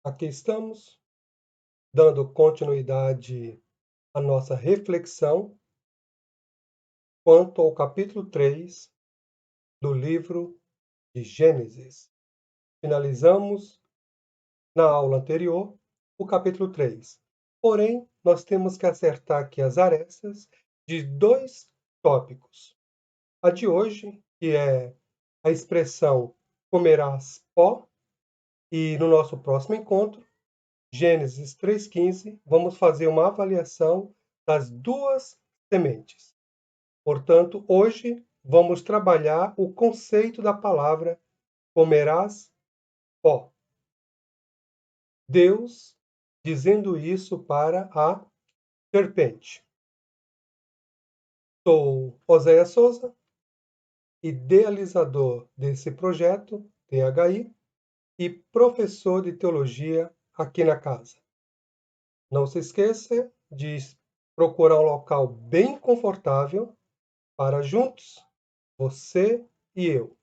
Aqui estamos, dando continuidade à nossa reflexão quanto ao capítulo 3 do livro de Gênesis. Finalizamos na aula anterior o capítulo 3. Porém, nós temos que acertar aqui as arestas de dois tópicos. A de hoje, que é a expressão comerás pó, e no nosso próximo encontro, Gênesis 3,15, vamos fazer uma avaliação das duas sementes. Portanto, hoje vamos trabalhar o conceito da palavra comerás pó. Deus dizendo isso para a serpente. Sou Oséias Souza, idealizador desse projeto, THI, e professor de teologia aqui na casa. Não se esqueça de procurar um local bem confortável para juntos, você e eu,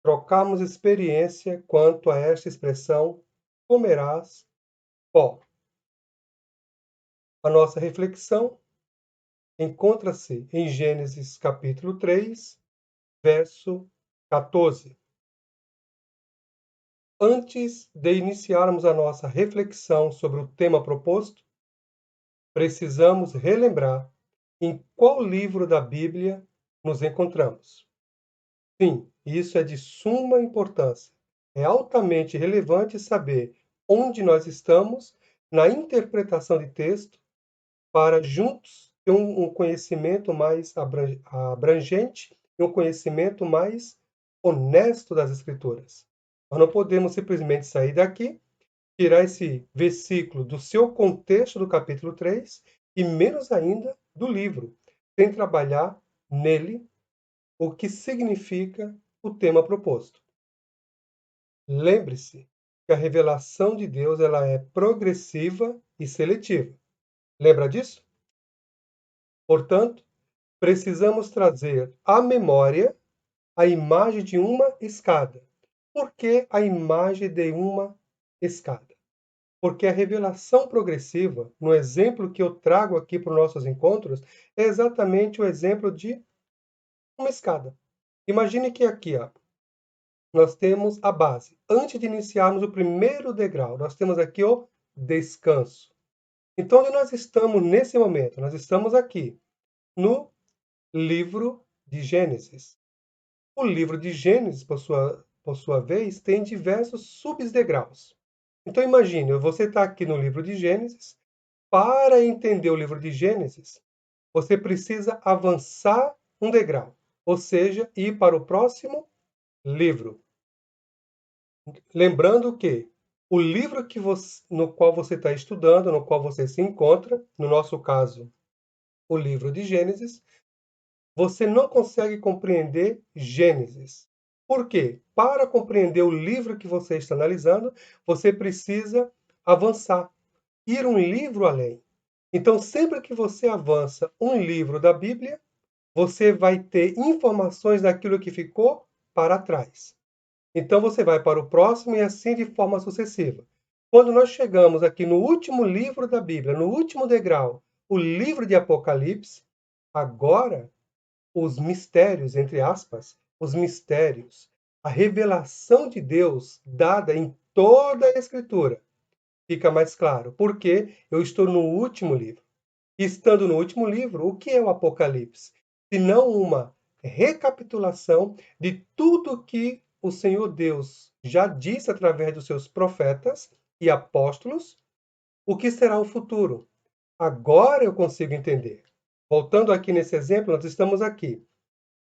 trocarmos experiência quanto a esta expressão comerás pó. A nossa reflexão encontra-se em Gênesis capítulo 3, verso 14. Antes de iniciarmos a nossa reflexão sobre o tema proposto, precisamos relembrar em qual livro da Bíblia nos encontramos. Sim, isso é de suma importância. É altamente relevante saber onde nós estamos na interpretação de texto para juntos ter um conhecimento mais abrangente e um conhecimento mais honesto das Escrituras. Nós não podemos simplesmente sair daqui, tirar esse versículo do seu contexto do capítulo 3 e menos ainda do livro, sem trabalhar nele o que significa o tema proposto. Lembre-se que a revelação de Deus ela é progressiva e seletiva. Lembra disso? Portanto, precisamos trazer à memória a imagem de uma escada. Por que a imagem de uma escada? Porque a revelação progressiva, no exemplo que eu trago aqui para os nossos encontros, é exatamente o exemplo de uma escada. Imagine que aqui, nós temos a base. Antes de iniciarmos o primeiro degrau, nós temos aqui o descanso. Então, onde nós estamos nesse momento? Nós estamos aqui no livro de Gênesis. O livro de Gênesis, por sua vez, tem diversos subdegraus. Então, imagine, você está aqui no livro de Gênesis. Para entender o livro de Gênesis, você precisa avançar um degrau, ou seja, ir para o próximo livro. Lembrando que o livro no qual você está estudando, no qual você se encontra, no nosso caso, o livro de Gênesis, você não consegue compreender Gênesis. Por quê? Para compreender o livro que você está analisando, você precisa avançar, ir um livro além. Então, sempre que você avança um livro da Bíblia, você vai ter informações daquilo que ficou para trás. Então você vai para o próximo e assim de forma sucessiva. Quando nós chegamos aqui no último livro da Bíblia, no último degrau, o livro de Apocalipse, agora os mistérios, entre aspas, os mistérios, a revelação de Deus dada em toda a Escritura, fica mais claro, porque eu estou no último livro. Estando no último livro, o que é o Apocalipse? Se não uma recapitulação de tudo que o Senhor Deus já disse através dos seus profetas e apóstolos, o que será o futuro. Agora eu consigo entender. Voltando aqui nesse exemplo, nós estamos aqui,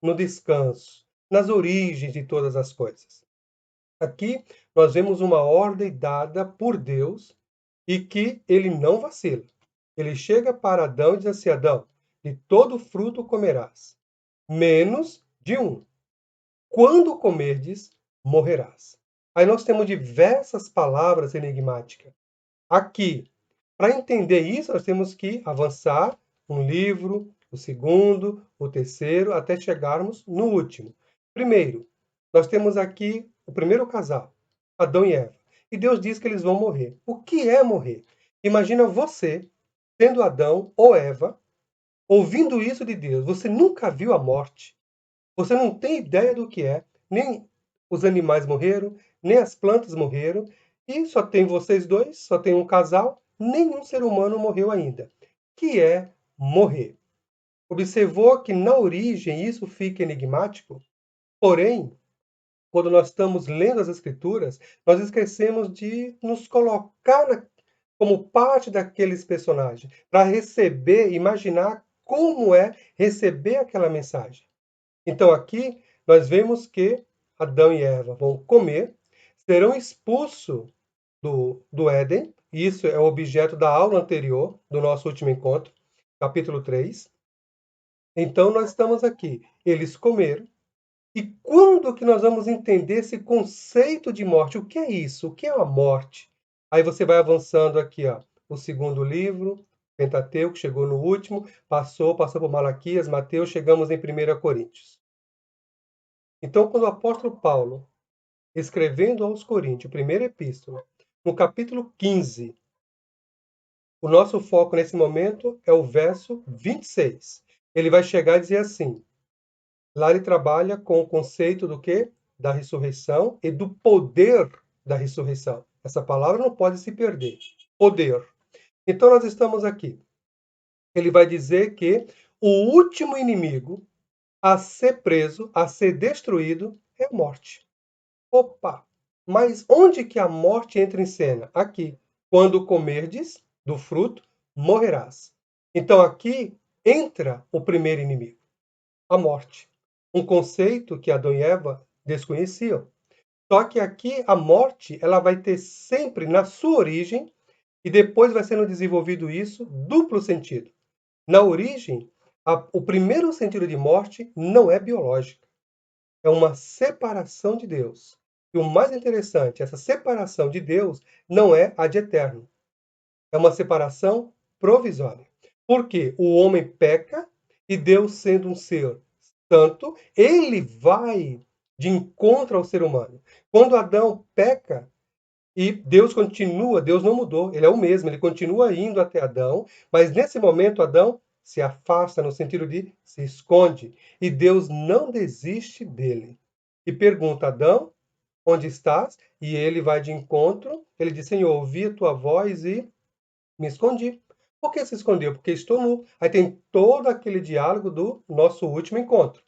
no descanso, nas origens de todas as coisas. Aqui nós vemos uma ordem dada por Deus e que ele não vacila. Ele chega para Adão e diz assim: Adão, de todo fruto comerás, menos de um. Quando comerdes, morrerás. Aí nós temos diversas palavras enigmáticas. Aqui, para entender isso, nós temos que avançar um livro, o segundo, o terceiro, até chegarmos no último. Primeiro, nós temos aqui o primeiro casal, Adão e Eva. e Deus diz que eles vão morrer. O que é morrer? Imagina você, sendo Adão ou Eva, ouvindo isso de Deus. Você nunca viu a morte. Você não tem ideia do que é. Nem os animais morreram, nem as plantas morreram. E só tem vocês dois, só tem um casal. Nenhum ser humano morreu ainda. Que é morrer. Observou que na origem isso fica enigmático? Porém, quando nós estamos lendo as Escrituras, nós esquecemos de nos colocar como parte daqueles personagens, para receber, imaginar como é receber aquela mensagem. Então aqui nós vemos que Adão e Eva vão comer, serão expulsos do Éden, isso é o objeto da aula anterior, do nosso último encontro, capítulo 3. Então nós estamos aqui, eles comeram, e quando que nós vamos entender esse conceito de morte? O que é isso? O que é a morte? Aí você vai avançando aqui, ó, o segundo livro, Pentateuco, chegou no último, passou por Malaquias, Mateus, chegamos em 1 Coríntios. Então, quando o apóstolo Paulo, escrevendo aos Coríntios, primeira epístola, no capítulo 15, o nosso foco nesse momento é o verso 26. Ele vai chegar e dizer assim: lá ele trabalha com o conceito do quê? Da ressurreição e do poder da ressurreição. Essa palavra não pode se perder. Poder. Então nós estamos aqui. Ele vai dizer que o último inimigo a ser preso, a ser destruído, é a morte. Opa! Mas onde que a morte entra em cena? Aqui. Quando comerdes do fruto, morrerás. Então aqui entra o primeiro inimigo, a morte. Um conceito que Adão e Eva desconheciam. Só que aqui a morte, ela vai ter sempre na sua origem, e depois vai sendo desenvolvido isso, duplo sentido. Na origem, o primeiro sentido de morte não é biológico, é uma separação de Deus. E o mais interessante, essa separação de Deus não é a de eterno, é uma separação provisória. Porque o homem peca e Deus, sendo um ser santo, ele vai de encontro ao ser humano. Quando Adão peca e Deus continua, Deus não mudou, ele é o mesmo, ele continua indo até Adão, mas nesse momento Adão se afasta no sentido de se esconde e Deus não desiste dele. E pergunta: Adão, onde estás? E ele vai de encontro, ele diz: Senhor, ouvi a tua voz e me escondi. Por que se escondeu? Porque estou nu. Aí tem todo aquele diálogo do nosso último encontro.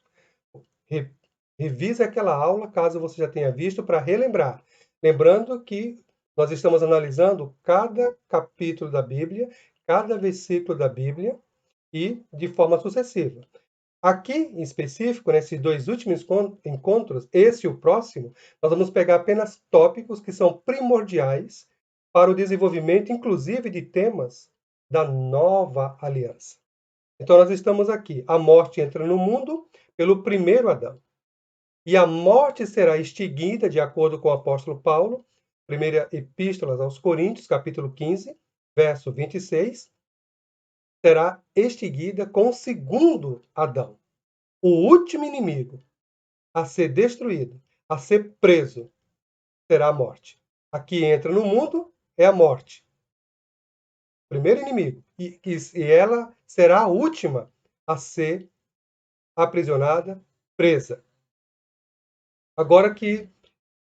Revise aquela aula, caso você já tenha visto, para relembrar. Lembrando que nós estamos analisando cada capítulo da Bíblia, cada versículo da Bíblia e de forma sucessiva. Aqui, em específico, nesses dois últimos encontros, esse e o próximo, nós vamos pegar apenas tópicos que são primordiais para o desenvolvimento, inclusive, de temas da nova aliança. Então, nós estamos aqui. A morte entra no mundo pelo primeiro Adão. E a morte será extinguida, de acordo com o apóstolo Paulo, primeira epístola aos Coríntios, capítulo 15, verso 26, será extinguida com o segundo Adão. O último inimigo a ser destruído, a ser preso, será a morte. Aqui entra no mundo é a morte. Primeiro inimigo. E ela será a última a ser aprisionada, presa. Agora que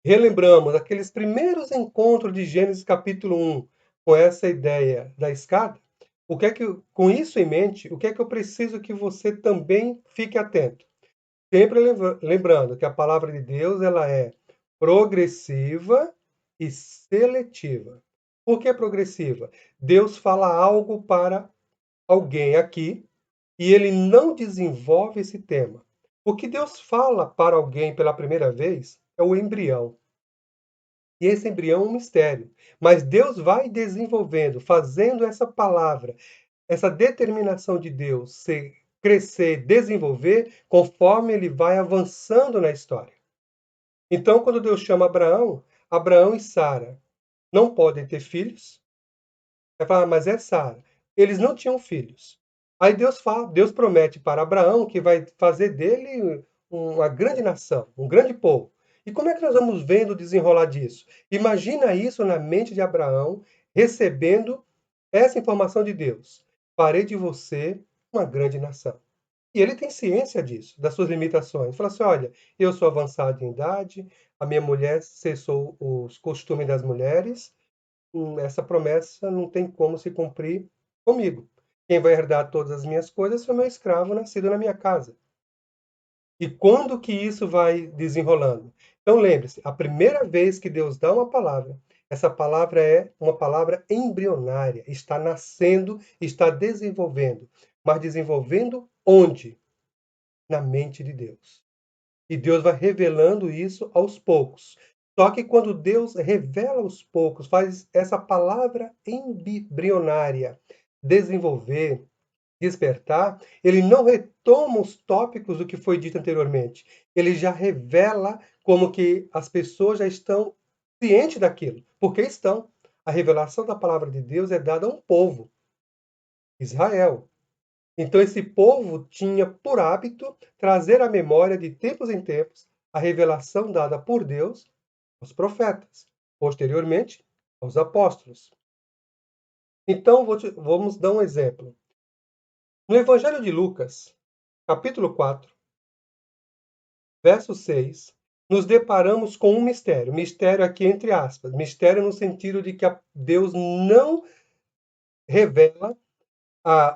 relembramos aqueles primeiros encontros de Gênesis capítulo 1 com essa ideia da escada, o que é que, com isso em mente, o que é que eu preciso que você também fique atento? Sempre lembrando que a palavra de Deus ela é progressiva e seletiva. Por que progressiva? Deus fala algo para alguém aqui e ele não desenvolve esse tema. O que Deus fala para alguém pela primeira vez é o embrião. E esse embrião é um mistério. Mas Deus vai desenvolvendo, fazendo essa palavra, essa determinação de Deus crescer, desenvolver, conforme ele vai avançando na história. Então, quando Deus chama Abraão, Abraão e Sara não podem ter filhos. Vai falar, mas é Sara. Eles não tinham filhos. Aí Deus promete para Abraão que vai fazer dele uma grande nação, um grande povo. E como é que nós vamos vendo o desenrolar disso? Imagina isso na mente de Abraão, recebendo essa informação de Deus. Farei de você uma grande nação. E ele tem ciência disso, das suas limitações. Fala assim: olha, eu sou avançado em idade, a minha mulher cessou os costumes das mulheres, essa promessa não tem como se cumprir comigo. Quem vai herdar todas as minhas coisas é o meu escravo nascido na minha casa. E quando que isso vai desenrolando? Então lembre-se, a primeira vez que Deus dá uma palavra, essa palavra é uma palavra embrionária, está nascendo, está desenvolvendo. Mas desenvolvendo onde? Na mente de Deus. E Deus vai revelando isso aos poucos. Só que quando Deus revela aos poucos, faz essa palavra embrionária desenvolver, despertar, ele não retoma os tópicos do que foi dito anteriormente. Ele já revela como que as pessoas já estão cientes daquilo, porque estão. A revelação da palavra de Deus é dada a um povo, Israel. Então esse povo tinha por hábito trazer à memória de tempos em tempos a revelação dada por Deus aos profetas, posteriormente aos apóstolos. Então vamos dar um exemplo. No Evangelho de Lucas, capítulo 4, verso 6, nos deparamos com um mistério. Mistério aqui entre aspas. Mistério no sentido de que Deus não revela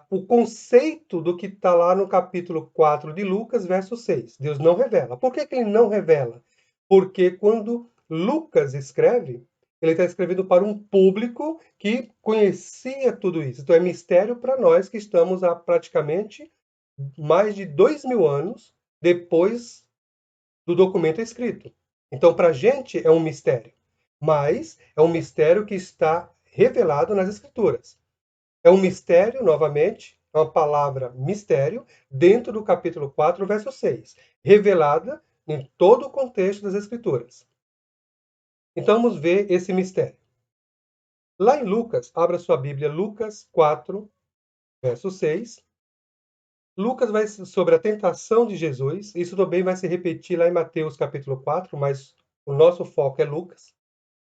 o conceito do que está lá no capítulo 4 de Lucas, verso 6. Deus não revela. Por que ele não revela? Porque quando Lucas escreve, ele está escrevendo para um público que conhecia tudo isso. Então é mistério para nós que estamos há praticamente mais de 2000 anos depois do documento escrito. Então, para a gente é um mistério, mas é um mistério que está revelado nas Escrituras. É um mistério, novamente, é uma palavra mistério, dentro do capítulo 4, verso 6, revelada em todo o contexto das Escrituras. Então, vamos ver esse mistério. Lá em Lucas, abra sua Bíblia, Lucas 4, verso 6. Lucas vai sobre a tentação de Jesus. Isso também vai se repetir lá em Mateus capítulo 4, mas o nosso foco é Lucas.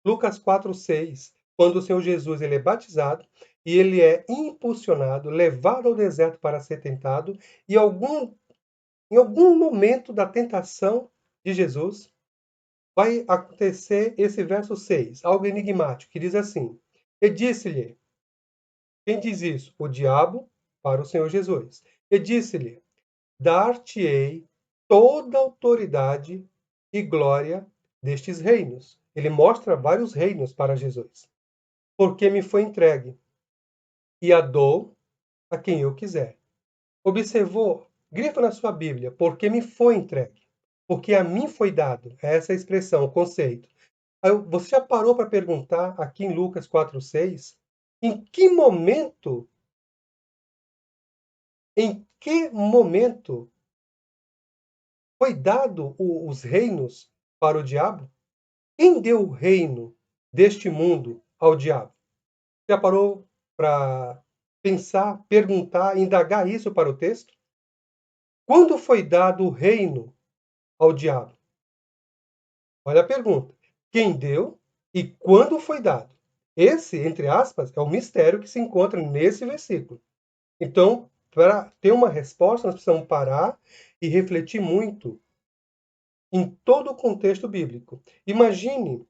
Lucas 4, 6, quando o Senhor Jesus ele é batizado e ele é impulsionado, levado ao deserto para ser tentado, e em algum momento da tentação de Jesus, vai acontecer esse verso 6, algo enigmático, que diz assim: E disse-lhe, quem diz isso? O diabo para o Senhor Jesus. E disse-lhe, dar-te-ei toda a autoridade e glória destes reinos. Ele mostra vários reinos para Jesus. Porque me foi entregue, e a dou a quem eu quiser. Observou? Grifa na sua Bíblia, porque me foi entregue. Porque a mim foi dado. É essa a expressão, o conceito. Você já parou para perguntar aqui em Lucas 4,6? Em que momento foi dado os reinos para o diabo? Quem deu o reino deste mundo ao diabo? Já parou para pensar, perguntar, indagar isso para o texto? Quando foi dado o reino ao diabo? Olha a pergunta. Quem deu e quando foi dado? Esse, entre aspas, é o mistério que se encontra nesse versículo. Então, para ter uma resposta, nós precisamos parar e refletir muito em todo o contexto bíblico. Imagine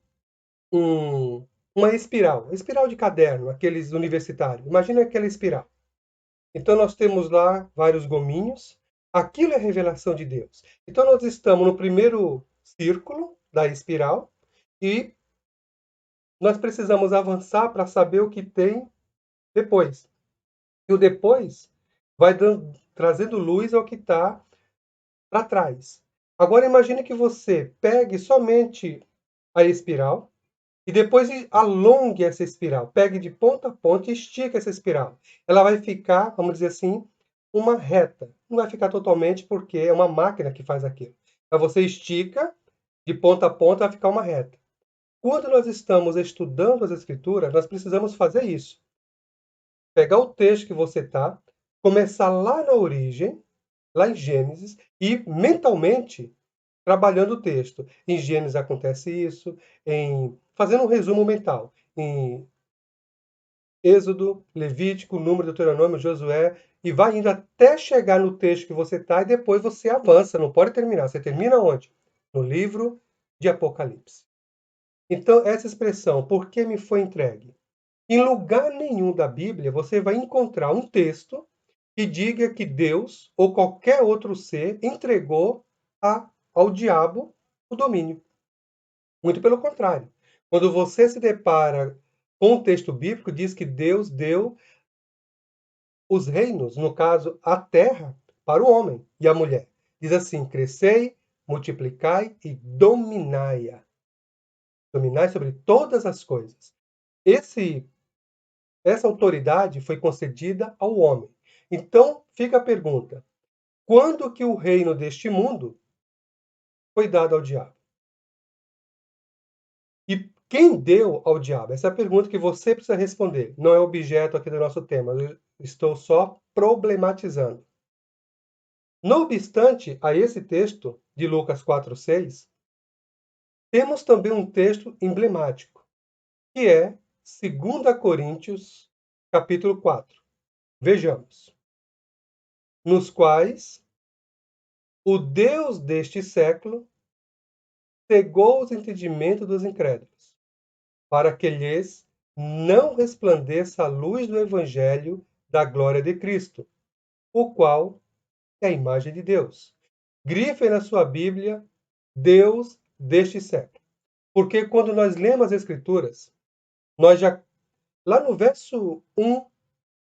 uma espiral de caderno, aqueles universitários. Imagine aquela espiral. Então, nós temos lá vários gominhos. Aquilo é a revelação de Deus. Então, nós estamos no primeiro círculo da espiral e nós precisamos avançar para saber o que tem depois. E o depois vai trazendo luz ao que está para trás. Agora, imagine que você pegue somente a espiral e depois alongue essa espiral. Pegue de ponta a ponta e estique essa espiral. Ela vai ficar, vamos dizer assim, uma reta. Não vai ficar totalmente porque é uma máquina que faz aquilo. Então você estica de ponta a ponta, vai ficar uma reta. Quando nós estamos estudando as escrituras, nós precisamos fazer isso. Pegar o texto que você está, começar lá na origem, lá em Gênesis, e mentalmente trabalhando o texto. Em Gênesis acontece isso, fazendo um resumo mental, em Êxodo, Levítico, Número, Deuteronômio, Josué, e vai indo até chegar no texto que você está, e depois você avança, não pode terminar. Você termina onde? No livro de Apocalipse. Então, essa expressão, por que me foi entregue? Em lugar nenhum da Bíblia você vai encontrar um texto que diga que Deus ou qualquer outro ser entregou ao diabo o domínio. Muito pelo contrário. Quando você se depara com o texto bíblico, diz que Deus deu os reinos, no caso, a terra, para o homem e a mulher. Diz assim: crescei, multiplicai e dominai-a. Dominai sobre todas as coisas. Essa autoridade foi concedida ao homem. Então, fica a pergunta: quando que o reino deste mundo foi dado ao diabo? E quem deu ao diabo? Essa é a pergunta que você precisa responder. Não é objeto aqui do nosso tema. Eu estou só problematizando. Não obstante a esse texto de Lucas 4:6, temos também um texto emblemático, que é 2 Coríntios, capítulo 4. Vejamos. Nos quais o Deus deste século cegou os entendimentos dos incrédulos, para que lhes não resplandeça a luz do evangelho da glória de Cristo, o qual é a imagem de Deus. Grife na sua Bíblia, Deus deste século. Porque quando nós lemos as Escrituras, lá no verso 1,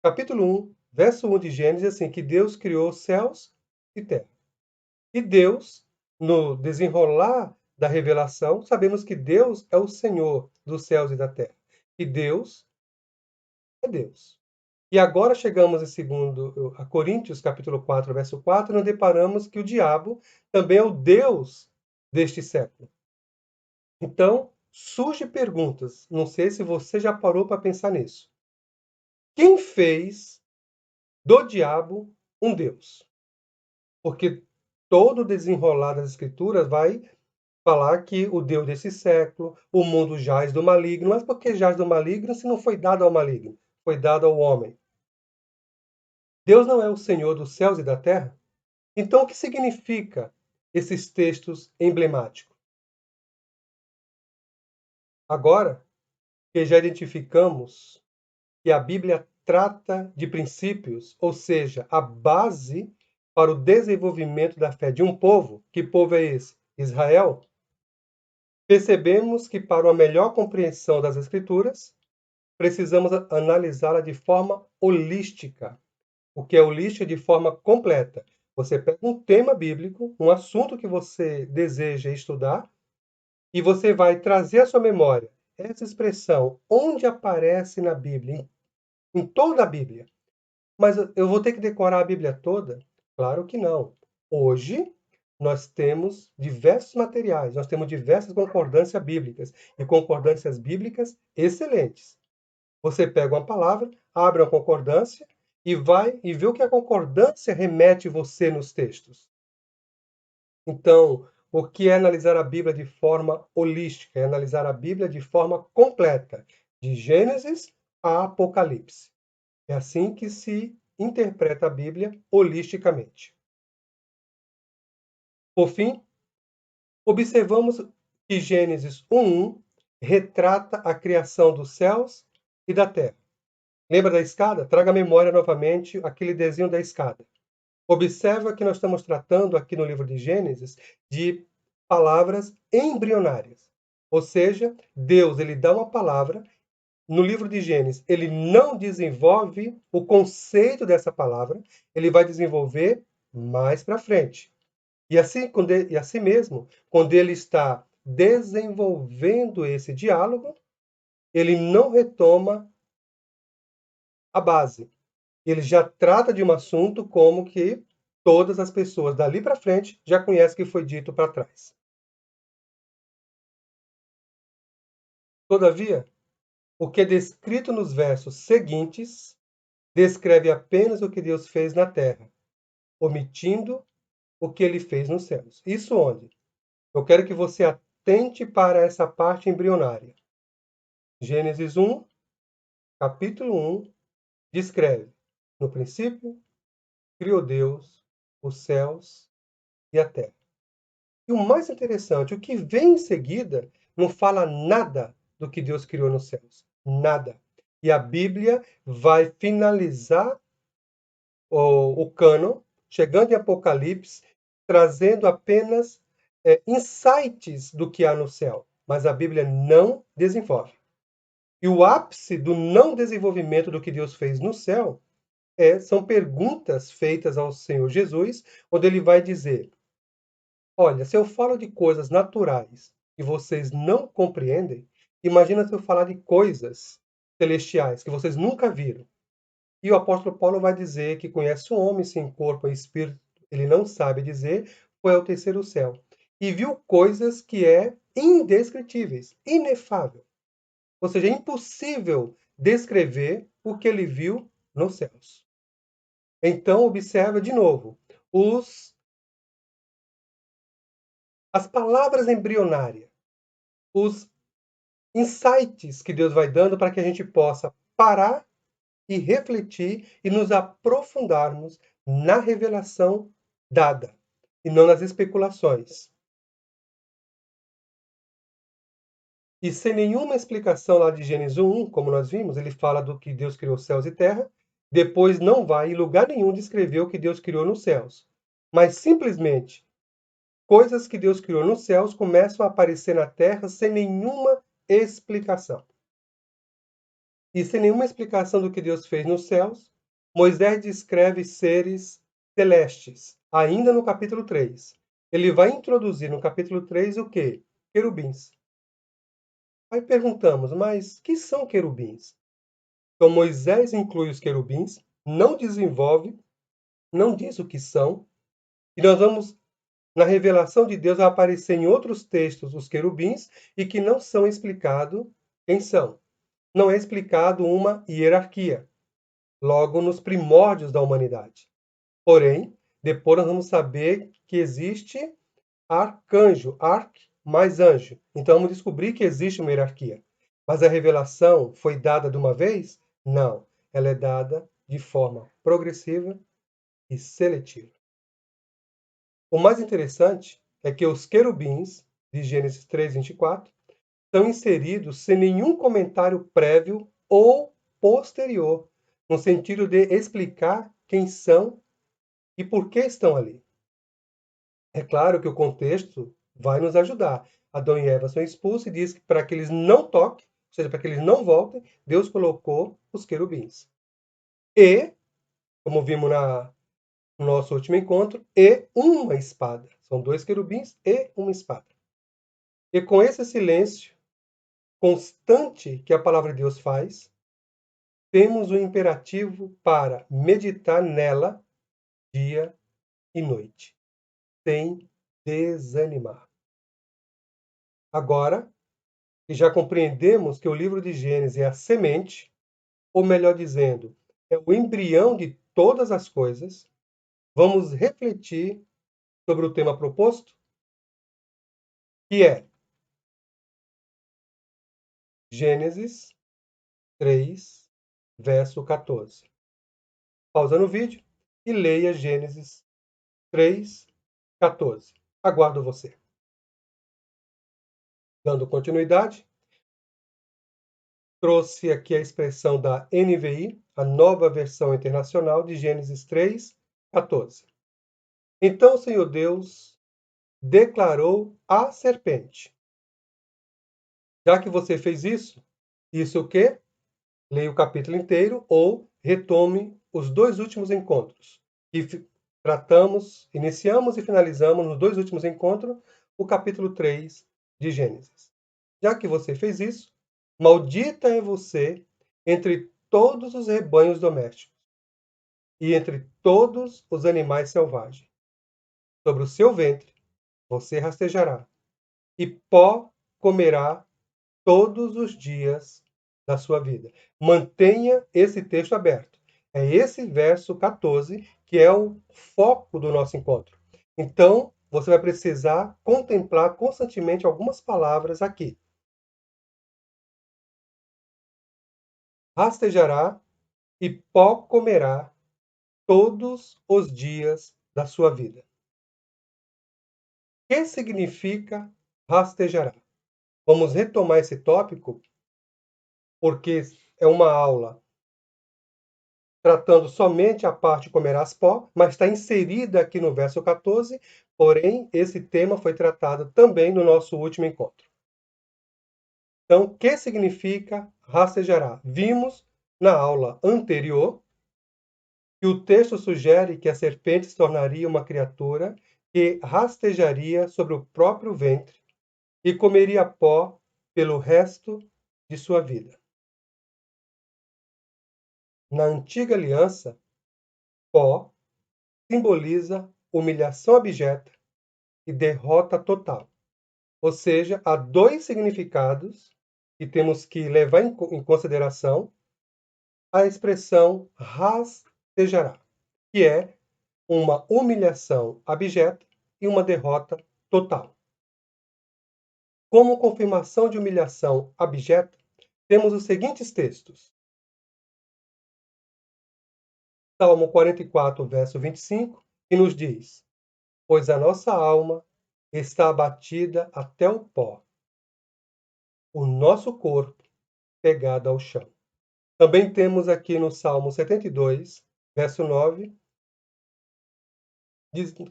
capítulo 1, verso 1 de Gênesis, assim, que Deus criou céus e terra. E Deus, no desenrolar da revelação, sabemos que Deus é o Senhor dos céus e da terra. E Deus é Deus. E agora chegamos a Coríntios, capítulo 4, verso 4, e nos deparamos que o diabo também é o Deus deste século. Então, surgem perguntas. Não sei se você já parou para pensar nisso. Quem fez do diabo um Deus? Porque todo o desenrolar das Escrituras vai falar que o Deus desse século, o mundo jaz do maligno. Mas por que jaz do maligno se não foi dado ao maligno? Foi dado ao homem. Deus não é o Senhor dos céus e da terra? Então, o que significa esses textos emblemáticos? Agora que já identificamos que a Bíblia trata de princípios, ou seja, a base para o desenvolvimento da fé de um povo, que povo é esse? Israel. Percebemos que para uma melhor compreensão das Escrituras, precisamos analisá-la de forma holística. O que é holística? De forma completa. Você pega um tema bíblico, um assunto que você deseja estudar, e você vai trazer à sua memória essa expressão, onde aparece na Bíblia, em toda a Bíblia. Mas eu vou ter que decorar a Bíblia toda? Claro que não. Hoje, nós temos diversos materiais, nós temos diversas concordâncias bíblicas, e concordâncias bíblicas excelentes. Você pega uma palavra, abre uma concordância e vai e vê o que a concordância remete você nos textos. Então, o que é analisar a Bíblia de forma holística? É analisar a Bíblia de forma completa, de Gênesis a Apocalipse. É assim que se interpreta a Bíblia holisticamente. Por fim, observamos que Gênesis 1:1 retrata a criação dos céus e da terra. Lembra da escada? Traga à memória novamente aquele desenho da escada. Observa que nós estamos tratando aqui no livro de Gênesis de palavras embrionárias. Ou seja, Deus ele dá uma palavra, no livro de Gênesis ele não desenvolve o conceito dessa palavra, ele vai desenvolver mais para frente. E assim mesmo, quando ele está desenvolvendo esse diálogo, ele não retoma a base. Ele já trata de um assunto como que todas as pessoas dali para frente já conhecem o que foi dito para trás. Todavia, o que é descrito nos versos seguintes descreve apenas o que Deus fez na terra, omitindo o que ele fez nos céus. Isso onde? Eu quero que você atente para essa parte embrionária. Gênesis 1, capítulo 1, descreve: no princípio, criou Deus os céus e a terra. E o mais interessante, o que vem em seguida não fala nada do que Deus criou nos céus. Nada. E a Bíblia vai finalizar o cânon, chegando em Apocalipse, trazendo apenas insights do que há no céu. Mas a Bíblia não desenvolve. E o ápice do não desenvolvimento do que Deus fez no céu são perguntas feitas ao Senhor Jesus, onde ele vai dizer: olha, se eu falo de coisas naturais e vocês não compreendem, imagina se eu falar de coisas celestiais que vocês nunca viram. E o apóstolo Paulo vai dizer que conhece um homem sem corpo e espírito, ele não sabe dizer, foi ao terceiro céu. E viu coisas que é indescritíveis, inefável. Ou seja, é impossível descrever o que ele viu nos céus. Então, observa de novo, as palavras embrionárias, os insights que Deus vai dando para que a gente possa parar e refletir e nos aprofundarmos na revelação dada e não nas especulações. E sem nenhuma explicação lá de Gênesis 1, como nós vimos, ele fala do que Deus criou céus e terra, depois não vai em lugar nenhum descrever o que Deus criou nos céus, mas simplesmente coisas que Deus criou nos céus começam a aparecer na terra sem nenhuma explicação. E sem nenhuma explicação do que Deus fez nos céus, Moisés descreve seres celestes, ainda no capítulo 3. Ele vai introduzir no capítulo 3 o quê? Querubins. Aí perguntamos, mas que são querubins? Então Moisés inclui os querubins, não desenvolve, não diz o que são, e nós vamos, na revelação de Deus, vai aparecer em outros textos os querubins e que não são explicados quem são. Não é explicado uma hierarquia, logo nos primórdios da humanidade. Porém, depois nós vamos saber que existe arcanjo, mais anjo. Então vamos descobrir que existe uma hierarquia. Mas a revelação foi dada de uma vez? Não. Ela é dada de forma progressiva e seletiva. O mais interessante é que os querubins, de Gênesis 3, 24, estão inseridos sem nenhum comentário prévio ou posterior, no sentido de explicar quem são e por que estão ali. É claro que o contexto vai nos ajudar. Adão e Eva são expulsos e diz que para que eles não toquem, ou seja, para que eles não voltem, Deus colocou os querubins. E, como vimos no nosso último encontro, e uma espada. São dois querubins e uma espada. E com esse silêncio constante que a palavra de Deus faz, temos o imperativo para meditar nela dia e noite, sem desanimar. Agora, que já compreendemos que o livro de Gênesis é a semente, ou melhor dizendo, é o embrião de todas as coisas, vamos refletir sobre o tema proposto, que é Gênesis 3, verso 14. Pausa no vídeo e leia Gênesis 3, 14. Aguardo você. Dando continuidade, trouxe aqui a expressão da NVI, a nova versão internacional de Gênesis 3, 14. Então o Senhor Deus declarou à serpente: já que você fez isso o quê? Leia o capítulo inteiro ou retome os dois últimos encontros. E iniciamos e finalizamos nos dois últimos encontros o capítulo 3 de Gênesis. Já que você fez isso, maldita é você entre todos os rebanhos domésticos e entre todos os animais selvagens. Sobre o seu ventre você rastejará, e pó comerá todos os dias da sua vida. Mantenha esse texto aberto. É esse verso 14 que é o foco do nosso encontro. Então, você vai precisar contemplar constantemente algumas palavras aqui. Rastejará e pó comerá todos os dias da sua vida. O que significa rastejará? Vamos retomar esse tópico, porque é uma aula tratando somente a parte comerás pó, mas está inserida aqui no verso 14, porém, esse tema foi tratado também no nosso último encontro. Então, o que significa rastejará? Vimos na aula anterior que o texto sugere que a serpente se tornaria uma criatura que rastejaria sobre o próprio ventre e comeria pó pelo resto de sua vida. Na antiga aliança, pó simboliza humilhação abjeta e derrota total. Ou seja, há dois significados que temos que levar em consideração a expressão rastejará, que é uma humilhação abjeta e uma derrota total. Como confirmação de humilhação abjeta, temos os seguintes textos. Salmo 44, verso 25, que nos diz: pois a nossa alma está abatida até o pó, o nosso corpo pegado ao chão. Também temos aqui no Salmo 72, verso 9,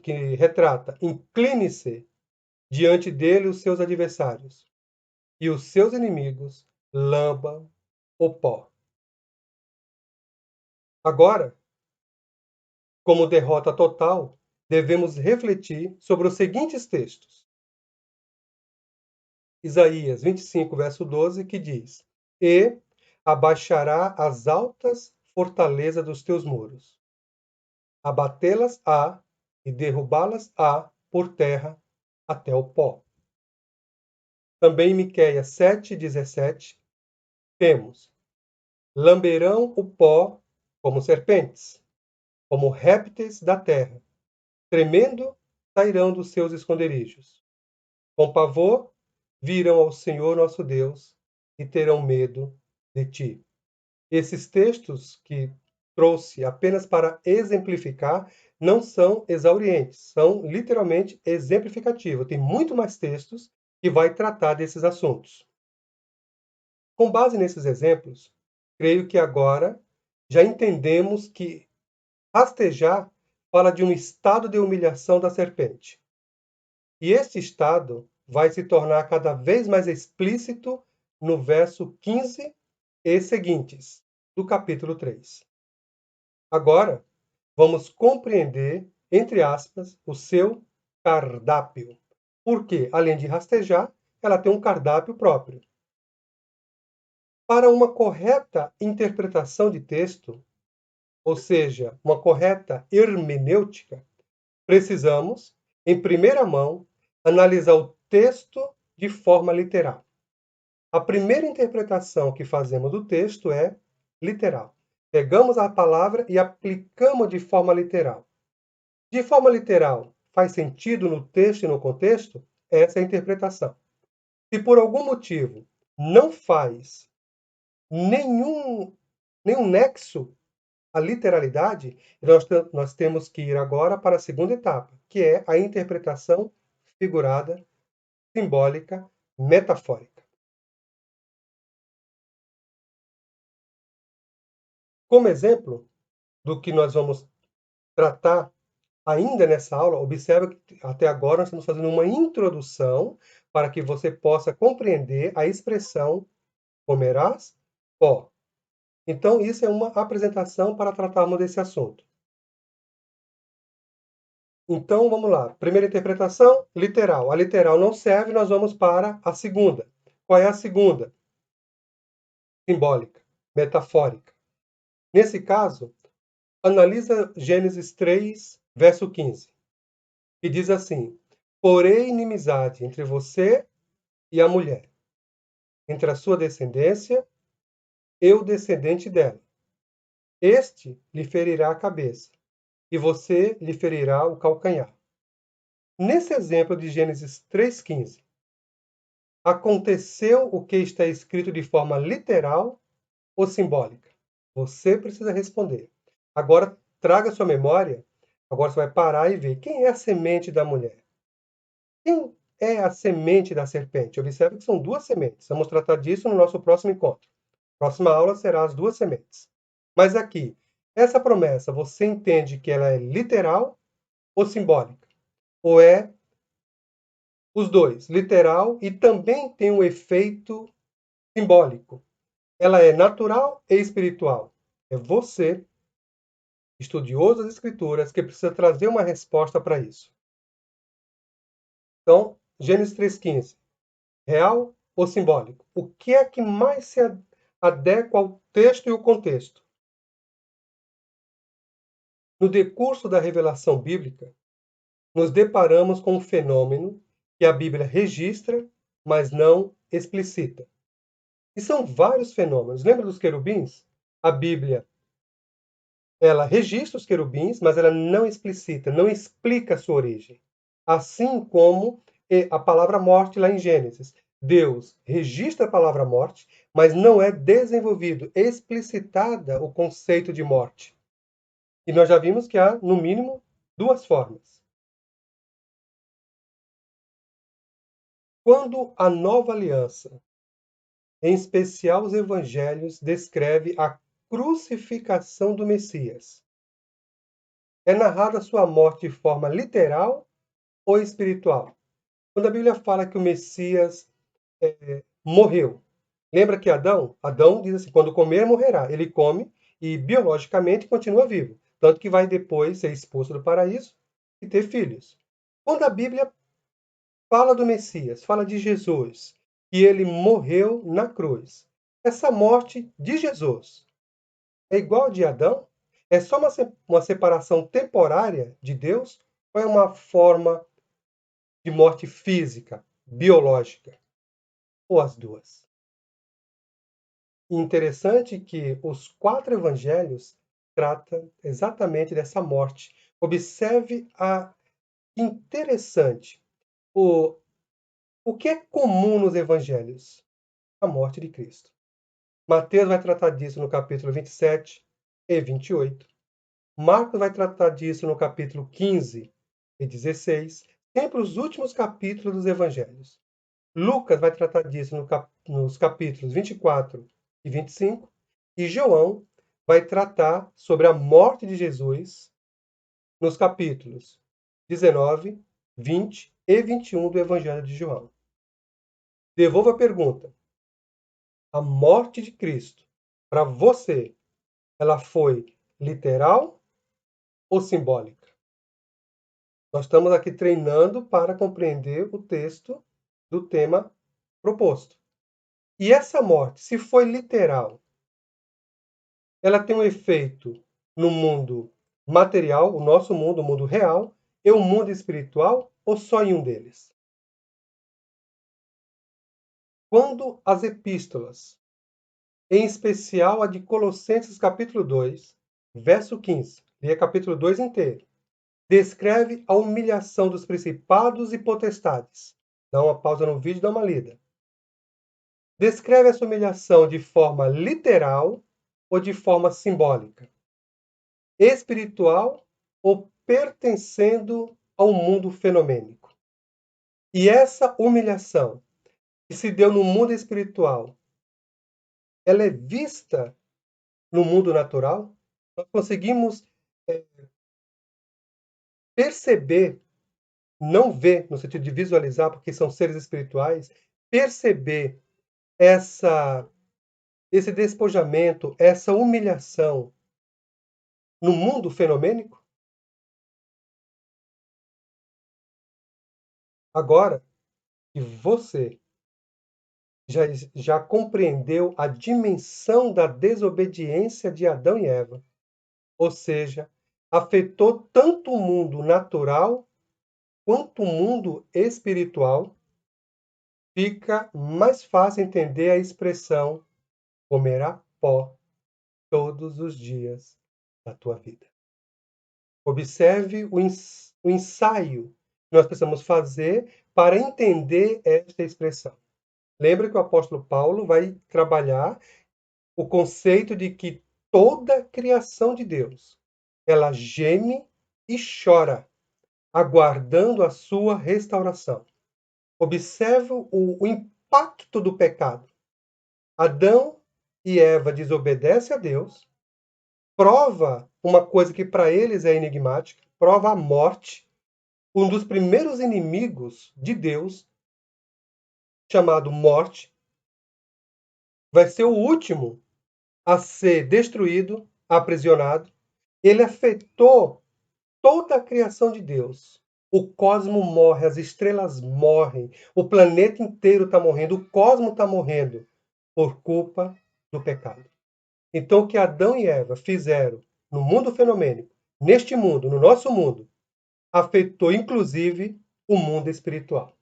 que retrata: incline-se diante dele os seus adversários, e os seus inimigos lambam o pó. Agora, como derrota total, devemos refletir sobre os seguintes textos. Isaías 25, verso 12, que diz: e abaixará as altas fortalezas dos teus muros, abatê-las-á e derrubá-las-á por terra até o pó. Também em Miqueias 7:17, temos: lamberão o pó como serpentes, como répteis da terra, tremendo sairão dos seus esconderijos. Com pavor virão ao Senhor nosso Deus e terão medo de ti. Esses textos que trouxe apenas para exemplificar não são exaurientes, são literalmente exemplificativos. Tem muito mais textos que vai tratar desses assuntos. Com base nesses exemplos, creio que agora já entendemos que rastejar fala de um estado de humilhação da serpente. E este estado vai se tornar cada vez mais explícito no verso 15 e seguintes do capítulo 3. Agora, vamos compreender, entre aspas, o seu cardápio. Porque, além de rastejar, ela tem um cardápio próprio. Para uma correta interpretação de texto, ou seja, uma correta hermenêutica, precisamos, em primeira mão, analisar o texto de forma literal. A primeira interpretação que fazemos do texto é literal. Pegamos a palavra e aplicamos de forma literal. De forma literal, faz sentido no texto e no contexto? Essa é a interpretação. Se por algum motivo não faz nenhum nexo à literalidade, nós temos que ir agora para a segunda etapa, que é a interpretação figurada, simbólica, metafórica. Como exemplo do que nós vamos tratar ainda nessa aula, observe que até agora nós estamos fazendo uma introdução para que você possa compreender a expressão comerás pó. Então, isso é uma apresentação para tratarmos desse assunto. Então, vamos lá. Primeira interpretação, literal. A literal não serve, nós vamos para a segunda. Qual é a segunda? Simbólica, metafórica. Nesse caso, analisa Gênesis 3, verso 15, que diz assim: porém inimizade entre você e a mulher, entre a sua descendência e o descendente dela. Este lhe ferirá a cabeça, e você lhe ferirá o calcanhar. Nesse exemplo de Gênesis 3,15, aconteceu o que está escrito de forma literal ou simbólica? Você precisa responder. Agora, traga sua memória. Agora você vai parar e ver quem é a semente da mulher. Quem é a semente da serpente? Observe que são duas sementes. Vamos tratar disso no nosso próximo encontro. Próxima aula será as duas sementes. Mas aqui, essa promessa, você entende que ela é literal ou simbólica? Ou é os dois, literal e também tem um efeito simbólico? Ela é natural e espiritual? É você, estudioso das Escrituras, que precisa trazer uma resposta para isso. Então, Gênesis 3,15. Real ou simbólico? O que é que mais se adequa ao texto e o contexto? No decurso da revelação bíblica, nos deparamos com um fenômeno que a Bíblia registra, mas não explicita. E são vários fenômenos. Lembra dos querubins? A Bíblia, ela registra os querubins, mas ela não explicita, não explica a sua origem. Assim como a palavra morte lá em Gênesis. Deus registra a palavra morte, mas não é desenvolvido, explicitada o conceito de morte. E nós já vimos que há, no mínimo, duas formas. Quando a nova aliança, em especial os evangelhos, descreve a crucificação do Messias, é narrada sua morte de forma literal ou espiritual? Quando a Bíblia fala que o Messias morreu, lembra que Adão diz assim, quando comer, morrerá. Ele come e biologicamente continua vivo, tanto que vai depois ser expulso do paraíso e ter filhos. Quando a Bíblia fala do Messias, fala de Jesus, e ele morreu na cruz. Essa morte de Jesus é igual a de Adão? É só uma separação temporária de Deus? Ou é uma forma de morte física, biológica? Ou as duas? Interessante que os quatro evangelhos tratam exatamente dessa morte. Observe a interessante. O que é comum nos evangelhos? A morte de Cristo. Mateus vai tratar disso no capítulo 27 e 28. Marcos vai tratar disso no capítulo 15 e 16, sempre os últimos capítulos dos evangelhos. Lucas vai tratar disso nos capítulos 24 e 25, e João vai tratar sobre a morte de Jesus nos capítulos 19, 20 e 21 do Evangelho de João. Devolvo a pergunta. A morte de Cristo, para você, ela foi literal ou simbólica? Nós estamos aqui treinando para compreender o texto do tema proposto. E essa morte, se foi literal, ela tem um efeito no mundo material, o nosso mundo, o mundo real, e o mundo espiritual, ou só em um deles? Quando as epístolas, em especial a de Colossenses capítulo 2, verso 15, leia capítulo 2 inteiro, descreve a humilhação dos principados e potestades. Dá uma pausa no vídeo e dá uma lida. Descreve essa humilhação de forma literal ou de forma simbólica? Espiritual ou pertencendo ao mundo fenomênico? E essa humilhação que se deu no mundo espiritual, ela é vista no mundo natural? Nós conseguimos perceber, não ver no sentido de visualizar, porque são seres espirituais, perceber esse despojamento, essa humilhação no mundo fenomênico? Agora que você já compreendeu a dimensão da desobediência de Adão e Eva, ou seja, afetou tanto o mundo natural quanto o mundo espiritual, fica mais fácil entender a expressão comerá pó todos os dias da tua vida. Observe o ensaio nós precisamos fazer para entender esta expressão? Lembra que o apóstolo Paulo vai trabalhar o conceito de que toda a criação de Deus, ela geme e chora, aguardando a sua restauração. Observe o impacto do pecado. Adão e Eva desobedecem a Deus, prova uma coisa que para eles é enigmática, prova a morte. Um dos primeiros inimigos de Deus, chamado morte, vai ser o último a ser destruído, aprisionado. Ele afetou toda a criação de Deus. O cosmo morre, as estrelas morrem, o planeta inteiro está morrendo, o cosmo está morrendo por culpa do pecado. Então, o que Adão e Eva fizeram no mundo fenomênico, neste mundo, no nosso mundo, afetou inclusive o mundo espiritual,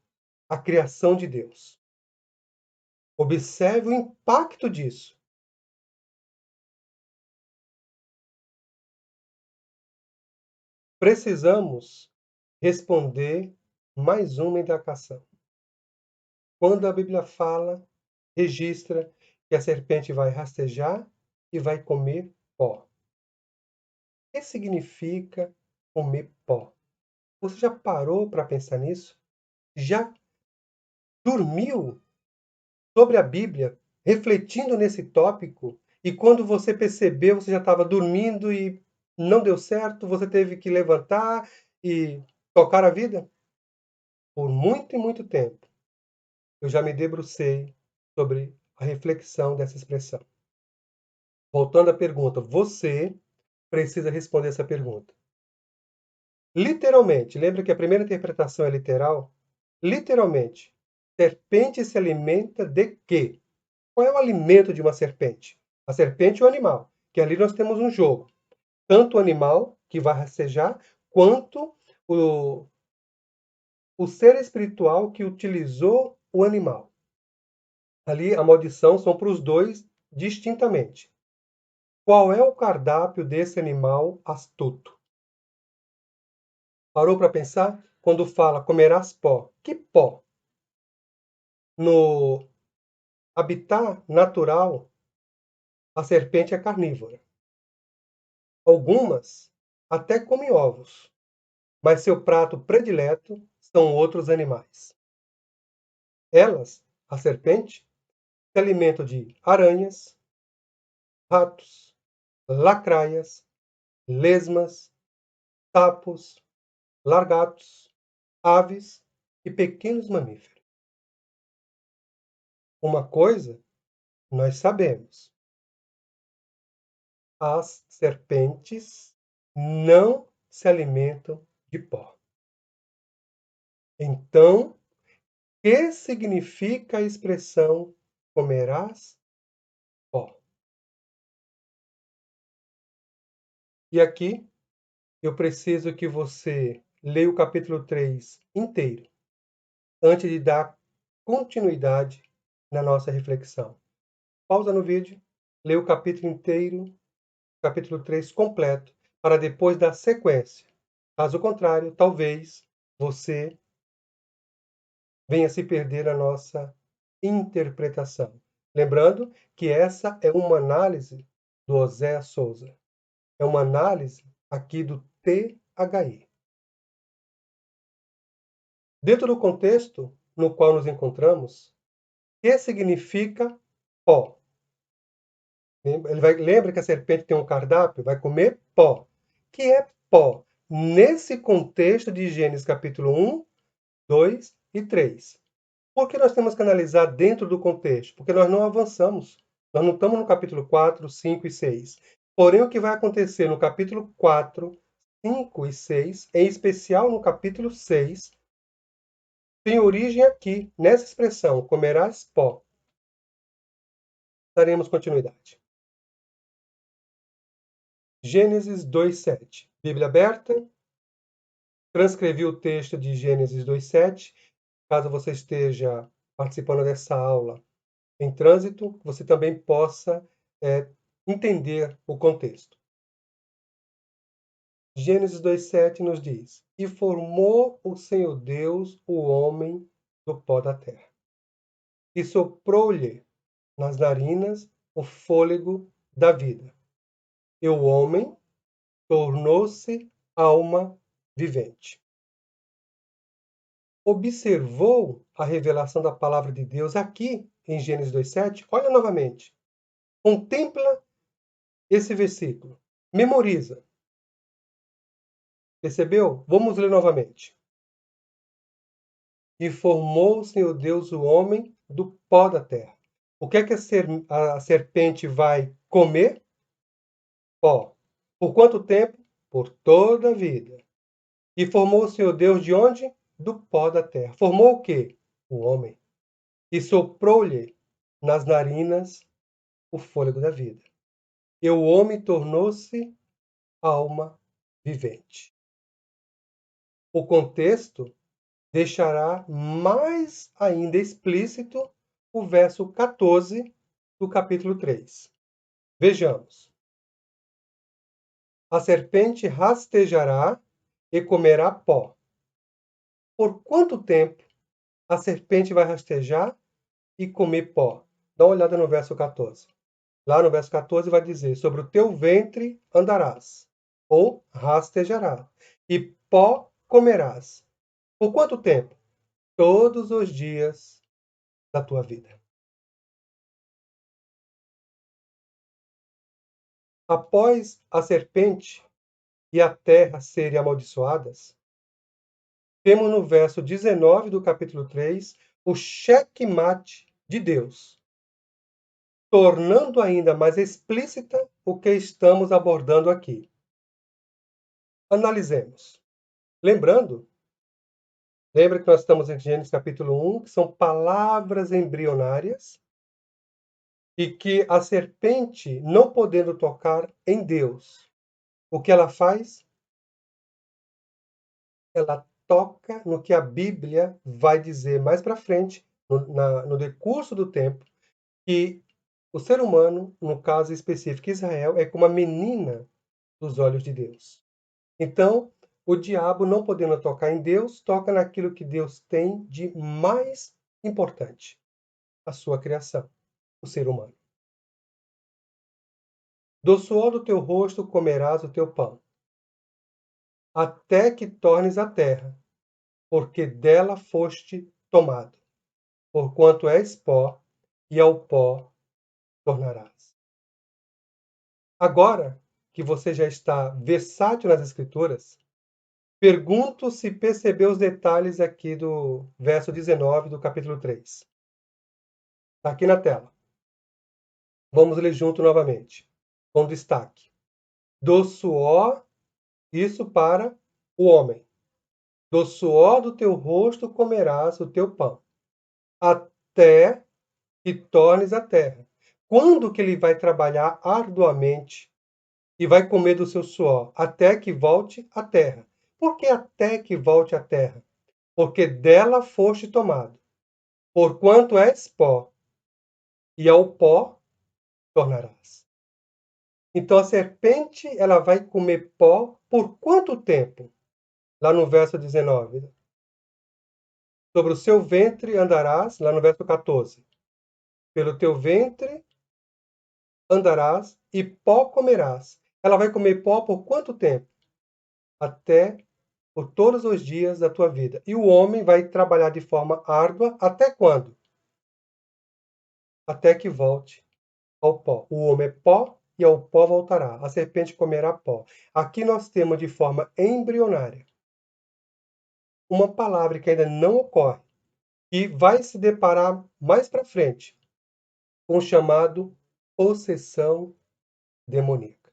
a criação de Deus. Observe o impacto disso. Precisamos responder mais uma indagação. Quando a Bíblia fala, registra que a serpente vai rastejar e vai comer pó. O que significa comer pó? Você já parou para pensar nisso? Já dormiu sobre a Bíblia, refletindo nesse tópico? E quando você percebeu, você já estava dormindo e não deu certo, você teve que levantar e tocar a vida? Por muito e muito tempo, eu já me debrucei sobre a reflexão dessa expressão. Voltando à pergunta, você precisa responder essa pergunta. Literalmente, lembra que a primeira interpretação é literal? Literalmente, serpente se alimenta de quê? Qual é o alimento de uma serpente? A serpente é o animal, que ali nós temos um jogo. Tanto o animal, que vai rastejar, quanto o ser espiritual que utilizou o animal. Ali a maldição são para os dois distintamente. Qual é o cardápio desse animal astuto? Parou para pensar? Quando fala comerás pó, que pó? No habitat natural, a serpente é carnívora. Algumas até comem ovos, mas seu prato predileto são outros animais. Elas, a serpente, se alimentam de aranhas, ratos, lacraias, lesmas, sapos, lagartos, aves e pequenos mamíferos. Uma coisa nós sabemos: as serpentes não se alimentam de pó. Então, o que significa a expressão comerás pó? E aqui eu preciso que você leia o capítulo 3 inteiro, antes de dar continuidade na nossa reflexão. Pausa no vídeo, leia o capítulo inteiro, capítulo 3 completo, para depois dar sequência. Caso contrário, talvez você venha se perder na nossa interpretação. Lembrando que essa é uma análise do Oséias Souza. É uma análise aqui do THI. Dentro do contexto no qual nos encontramos, o que significa pó? Lembra que a serpente tem um cardápio? Vai comer pó. O que é pó? Nesse contexto de Gênesis capítulo 1, 2 e 3. Por que nós temos que analisar dentro do contexto? Porque nós não avançamos. Nós não estamos no capítulo 4, 5 e 6. Porém, o que vai acontecer no capítulo 4, 5 e 6, em especial no capítulo 6, tem origem aqui, nessa expressão, comerás pó. Daremos continuidade. Gênesis 2:7. Bíblia aberta. Transcrevi o texto de Gênesis 2:7. Caso você esteja participando dessa aula em trânsito, você também possa entender o contexto. Gênesis 2:7 nos diz: E formou o Senhor Deus o homem do pó da terra, e soprou-lhe nas narinas o fôlego da vida, e o homem tornou-se alma vivente. Observou a revelação da palavra de Deus aqui em Gênesis 2:7? Olha novamente. Contempla esse versículo. Memoriza. Percebeu? Vamos ler novamente. E formou o Senhor Deus o homem do pó da terra. O que é que a serpente vai comer? Pó. Por quanto tempo? Por toda a vida. E formou o Senhor Deus de onde? Do pó da terra. Formou o quê? O homem. E soprou-lhe nas narinas o fôlego da vida. E o homem tornou-se alma vivente. O contexto deixará mais ainda explícito o verso 14 do capítulo 3. Vejamos. A serpente rastejará e comerá pó. Por quanto tempo a serpente vai rastejar e comer pó? Dá uma olhada no verso 14. Lá no verso 14 vai dizer: sobre o teu ventre andarás, ou rastejará, e pó comerás. Por quanto tempo? Todos os dias da tua vida. Após a serpente e a terra serem amaldiçoadas, temos no verso 19 do capítulo 3 o checkmate de Deus, tornando ainda mais explícita o que estamos abordando aqui. Analisemos. Lembra que nós estamos em Gênesis capítulo 1, que são palavras embrionárias, e que a serpente, não podendo tocar em Deus, o que ela faz? Ela toca no que a Bíblia vai dizer mais para frente, no decurso do tempo, que o ser humano, no caso específico Israel, é como a menina dos olhos de Deus. Então, o diabo, não podendo tocar em Deus, toca naquilo que Deus tem de mais importante, a sua criação, o ser humano. Do suor do teu rosto comerás o teu pão, até que tornes a terra, porque dela foste tomado. Porquanto és pó, e ao pó tornarás. Agora que você já está versátil nas Escrituras, pergunto se percebeu os detalhes aqui do verso 19 do capítulo 3. Está aqui na tela. Vamos ler junto novamente, com destaque. Do suor, isso para o homem. Do suor do teu rosto comerás o teu pão, até que tornes a terra. Quando que ele vai trabalhar arduamente e vai comer do seu suor, até que volte à terra? Por que até que volte à terra? Porque dela foste tomado. Porquanto és pó, e ao pó tornarás. Então a serpente, ela vai comer pó por quanto tempo? Lá no verso 19. Sobre o seu ventre andarás, lá no verso 14. Pelo teu ventre andarás e pó comerás. Ela vai comer pó por quanto tempo? Até por todos os dias da tua vida. E o homem vai trabalhar de forma árdua até quando? Até que volte ao pó. O homem é pó e ao pó voltará. A serpente comerá pó. Aqui nós temos de forma embrionária uma palavra que ainda não ocorre e vai se deparar mais para frente com o chamado possessão demoníaca.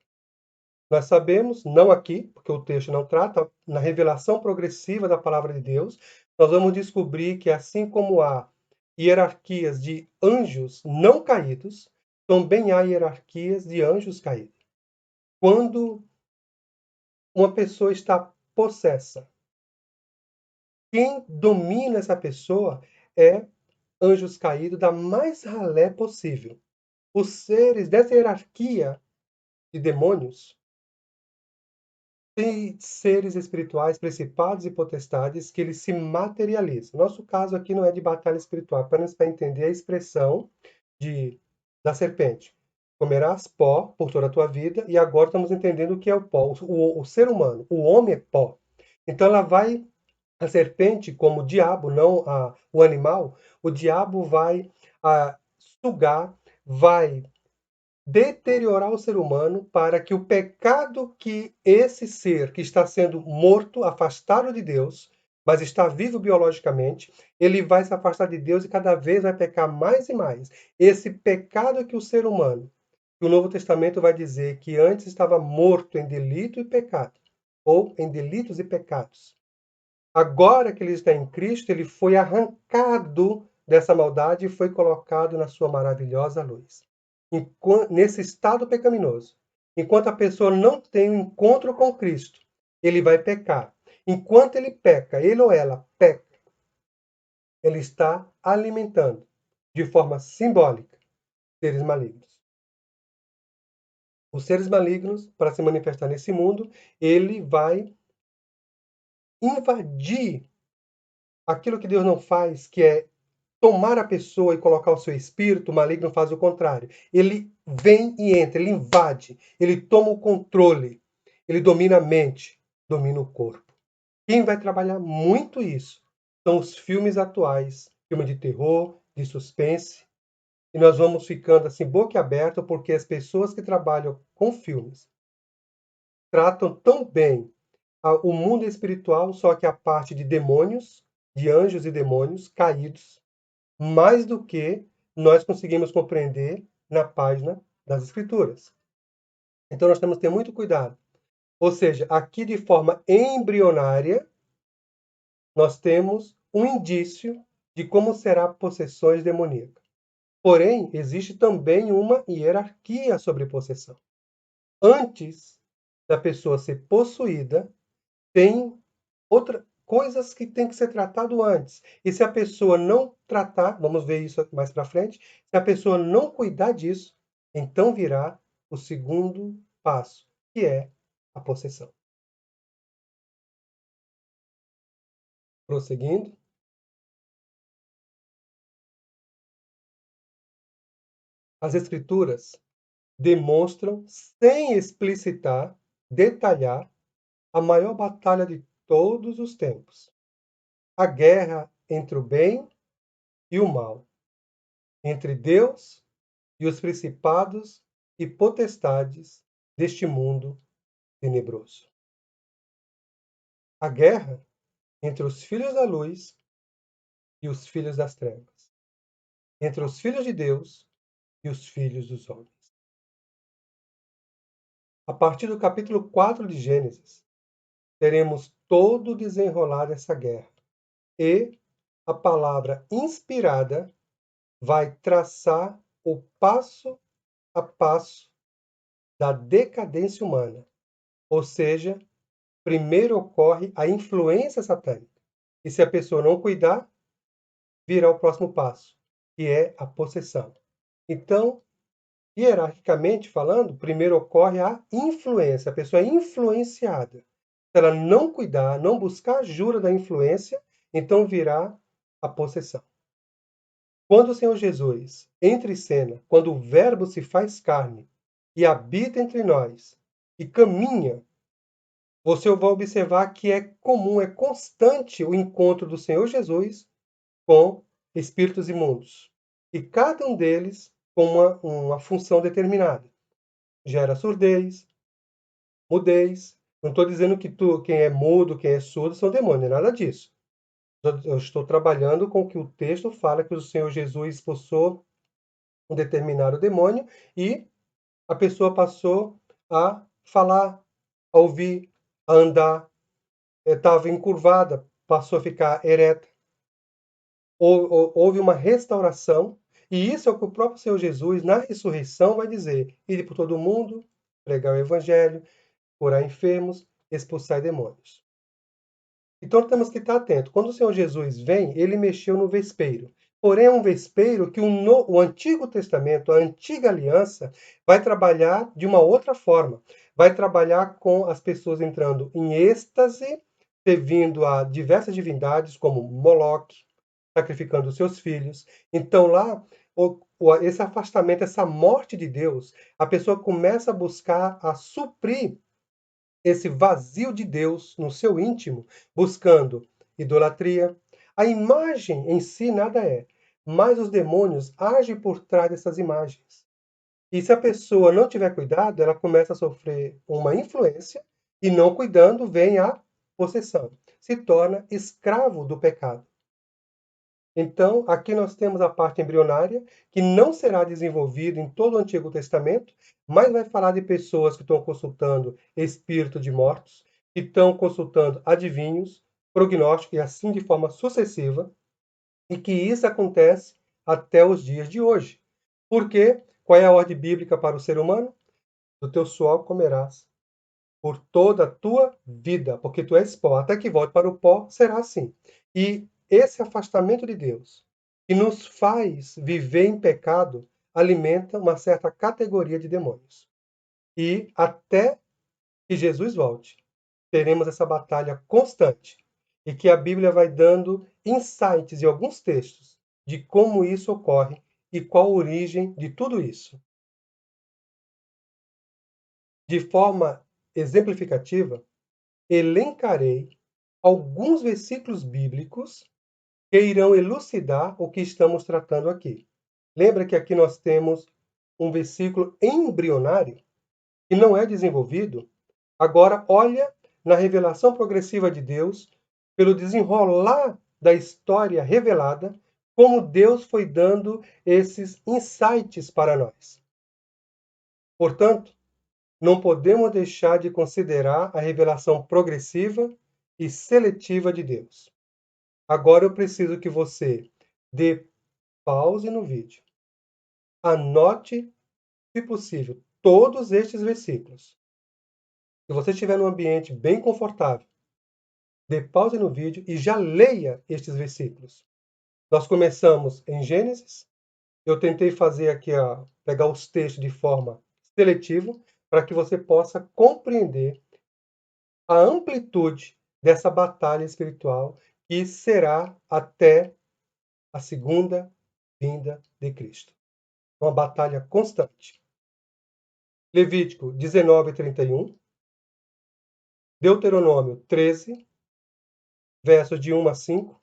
Nós sabemos, não aqui, porque o texto não trata, na revelação progressiva da palavra de Deus, nós vamos descobrir que assim como há hierarquias de anjos não caídos, também há hierarquias de anjos caídos. Quando uma pessoa está possessa, quem domina essa pessoa é anjos caídos da mais ralé possível. Os seres dessa hierarquia de demônios tem seres espirituais, principados e potestades, que eles se materializam. Nosso caso aqui não é de batalha espiritual, apenas para entender a expressão da serpente. Comerás pó por toda a tua vida, e agora estamos entendendo o que é o pó. O ser humano, o homem é pó. Então a serpente, como o diabo, não o animal, o diabo vai sugar, vai deteriorar o ser humano para que o pecado que esse ser que está sendo morto, afastado de Deus, mas está vivo biologicamente, ele vai se afastar de Deus e cada vez vai pecar mais e mais. Esse pecado que o ser humano, que o Novo Testamento vai dizer que antes estava morto em delito e pecado, ou em delitos e pecados. Agora que ele está em Cristo, ele foi arrancado dessa maldade e foi colocado na sua maravilhosa luz. Nesse estado pecaminoso, enquanto a pessoa não tem um encontro com Cristo, ele vai pecar. Enquanto ele peca, ele ou ela peca, ele está alimentando, de forma simbólica, seres malignos. Os seres malignos, para se manifestar nesse mundo, ele vai invadir aquilo que Deus não faz, que é tomar a pessoa e colocar o seu espírito. O maligno faz o contrário. Ele vem e entra, ele invade, ele toma o controle, ele domina a mente, domina o corpo. Quem vai trabalhar muito isso são os filmes atuais, filme de terror, de suspense, e nós vamos ficando assim boca aberta porque as pessoas que trabalham com filmes tratam tão bem o mundo espiritual, só que a parte de demônios, de anjos e demônios caídos, mais do que nós conseguimos compreender na página das Escrituras. Então nós temos que ter muito cuidado. Ou seja, aqui de forma embrionária, nós temos um indício de como será possessões demoníacas. Porém, existe também uma hierarquia sobre possessão. Antes da pessoa ser possuída, tem coisas que tem que ser tratado antes. E se a pessoa não tratar, vamos ver isso mais para frente, se a pessoa não cuidar disso, então virá o segundo passo, que é a possessão. Prosseguindo, as escrituras demonstram, sem explicitar, detalhar, a maior batalha de todos os tempos. A guerra entre o bem e o mal, entre Deus e os principados e potestades deste mundo tenebroso. A guerra entre os filhos da luz e os filhos das trevas, entre os filhos de Deus e os filhos dos homens. A partir do capítulo 4 de Gênesis, teremos todo o desenrolar dessa guerra. E a palavra inspirada vai traçar o passo a passo da decadência humana. Ou seja, primeiro ocorre a influência satânica. E se a pessoa não cuidar, virá o próximo passo, que é a possessão. Então, hierarquicamente falando, primeiro ocorre a influência. A pessoa é influenciada. Se ela não cuidar, não buscar ajuda da influência, então virá a possessão. Quando o Senhor Jesus entra em cena, quando o Verbo se faz carne e habita entre nós e caminha, você vai observar que é comum, é constante o encontro do Senhor Jesus com espíritos imundos. E cada um deles com uma função determinada. Gera surdez, mudez. Não estou dizendo que quem é mudo, quem é surdo são demônios, nada disso. Eu estou trabalhando com o que o texto fala que o Senhor Jesus expulsou um determinado demônio e a pessoa passou a falar, a ouvir, a andar, estava encurvada, passou a ficar ereta. Houve uma restauração, e isso é o que o próprio Senhor Jesus, na ressurreição, vai dizer: ide por todo mundo, pregar o evangelho, curar enfermos, expulsar demônios. Então temos que estar atentos. Quando o Senhor Jesus vem, ele mexeu no vespeiro. Porém, é um vespeiro que o Antigo Testamento, a antiga aliança, vai trabalhar de uma outra forma. Vai trabalhar com as pessoas entrando em êxtase, servindo a diversas divindades, como Moloque, sacrificando seus filhos. Então, lá, esse afastamento, essa morte de Deus, a pessoa começa a buscar a suprir esse vazio de Deus no seu íntimo, buscando idolatria. A imagem em si nada é, mas os demônios agem por trás dessas imagens. E se a pessoa não tiver cuidado, ela começa a sofrer uma influência e não cuidando, vem a possessão. Se torna escravo do pecado. Então, aqui nós temos a parte embrionária, que não será desenvolvida em todo o Antigo Testamento, mas vai falar de pessoas que estão consultando espírito de mortos, que estão consultando adivinhos, prognóstico e assim de forma sucessiva, e que isso acontece até os dias de hoje. Por quê? Qual é a ordem bíblica para o ser humano? Do teu suor comerás por toda a tua vida, porque tu és pó, até que volte para o pó, será assim. E esse afastamento de Deus, que nos faz viver em pecado, alimenta uma certa categoria de demônios. E até que Jesus volte, teremos essa batalha constante. E que a Bíblia vai dando insights em alguns textos de como isso ocorre e qual a origem de tudo isso. De forma exemplificativa, elencarei alguns versículos bíblicos que irão elucidar o que estamos tratando aqui. Lembra que aqui nós temos um versículo embrionário que não é desenvolvido? Agora, olha na revelação progressiva de Deus, pelo desenrolar da história revelada, como Deus foi dando esses insights para nós. Portanto, não podemos deixar de considerar a revelação progressiva e seletiva de Deus. Agora eu preciso que você dê pause no vídeo. Anote, se possível, todos estes versículos. Se você estiver num ambiente bem confortável, dê pause no vídeo e já leia estes versículos. Nós começamos em Gênesis. Eu tentei fazer aqui, pegar os textos de forma seletiva, para que você possa compreender a amplitude dessa batalha espiritual que será até a segunda vinda de Cristo. Uma batalha constante. Levítico 19:31, Deuteronômio 13, versos de 1 a 5,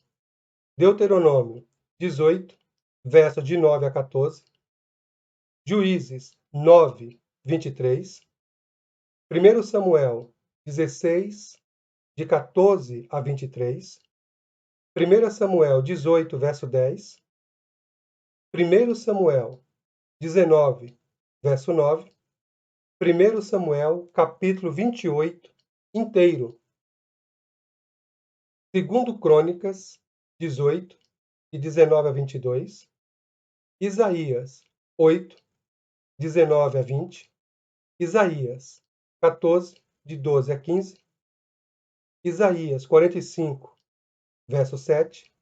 Deuteronômio 18, versos de 9 a 14, Juízes 9, 23, 1 Samuel 16, de 14 a 23, 1 Samuel 18, verso 10, 1 Samuel 19, verso 9, 1 Samuel, capítulo 28, inteiro. 2 Crônicas 18, de 19 a 22, Isaías 8, 19 a 20, Isaías 14, de 12 a 15, Isaías 45, verso 7,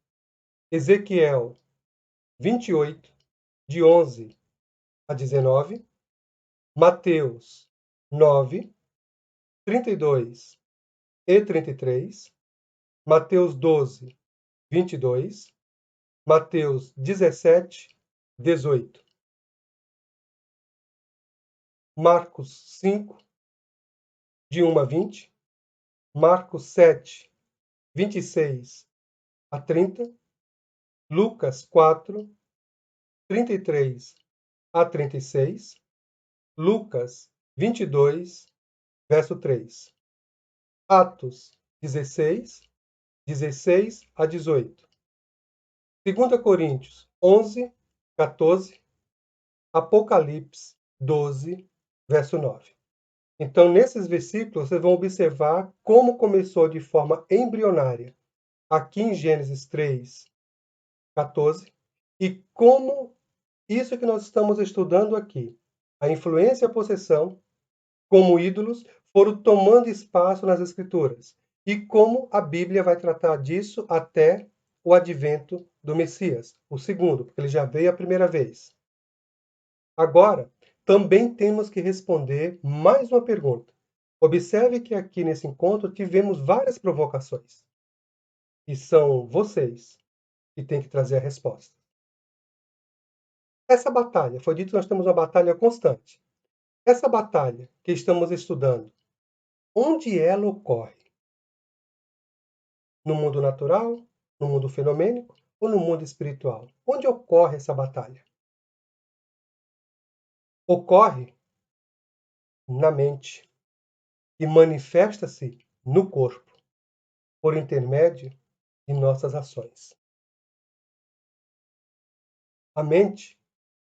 Ezequiel 28, de 11 a 19, Mateus 9, 32 e 33, Mateus 12, 22, Mateus 17, 18, Marcos 5, de 1 a 20, Marcos 7, 26 a 30, Lucas 4, 33 a 36, Lucas 22, verso 3, Atos 16, 16 a 18, 2 Coríntios 11, 14, Apocalipse 12, verso 9. Então, nesses versículos, vocês vão observar como começou de forma embrionária, aqui em Gênesis 3, 14, e como isso que nós estamos estudando aqui, a influência e a possessão, como ídolos, foram tomando espaço nas Escrituras, e como a Bíblia vai tratar disso até o advento do Messias, o segundo, porque ele já veio a primeira vez. Agora, também temos que responder mais uma pergunta. Observe que aqui nesse encontro tivemos várias provocações. E são vocês que têm que trazer a resposta. Essa batalha, foi dito que nós temos uma batalha constante. Essa batalha que estamos estudando, onde ela ocorre? No mundo natural, no mundo fenomênico ou no mundo espiritual? Onde ocorre essa batalha? Ocorre na mente e manifesta-se no corpo, por intermédio de nossas ações. A mente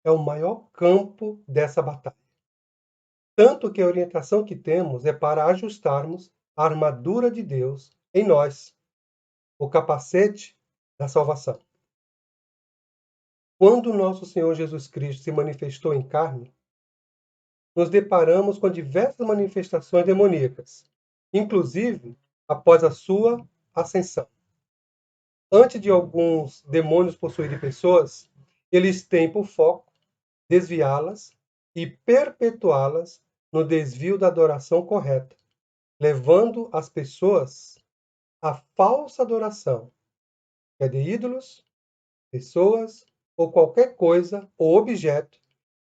é o maior campo dessa batalha. Tanto que a orientação que temos é para ajustarmos a armadura de Deus em nós, o capacete da salvação. Quando o nosso Senhor Jesus Cristo se manifestou em carne, nos deparamos com diversas manifestações demoníacas, inclusive após a sua ascensão. Antes de alguns demônios possuírem pessoas, eles têm por foco desviá-las e perpetuá-las no desvio da adoração correta, levando as pessoas à falsa adoração, que é de ídolos, pessoas ou qualquer coisa ou objeto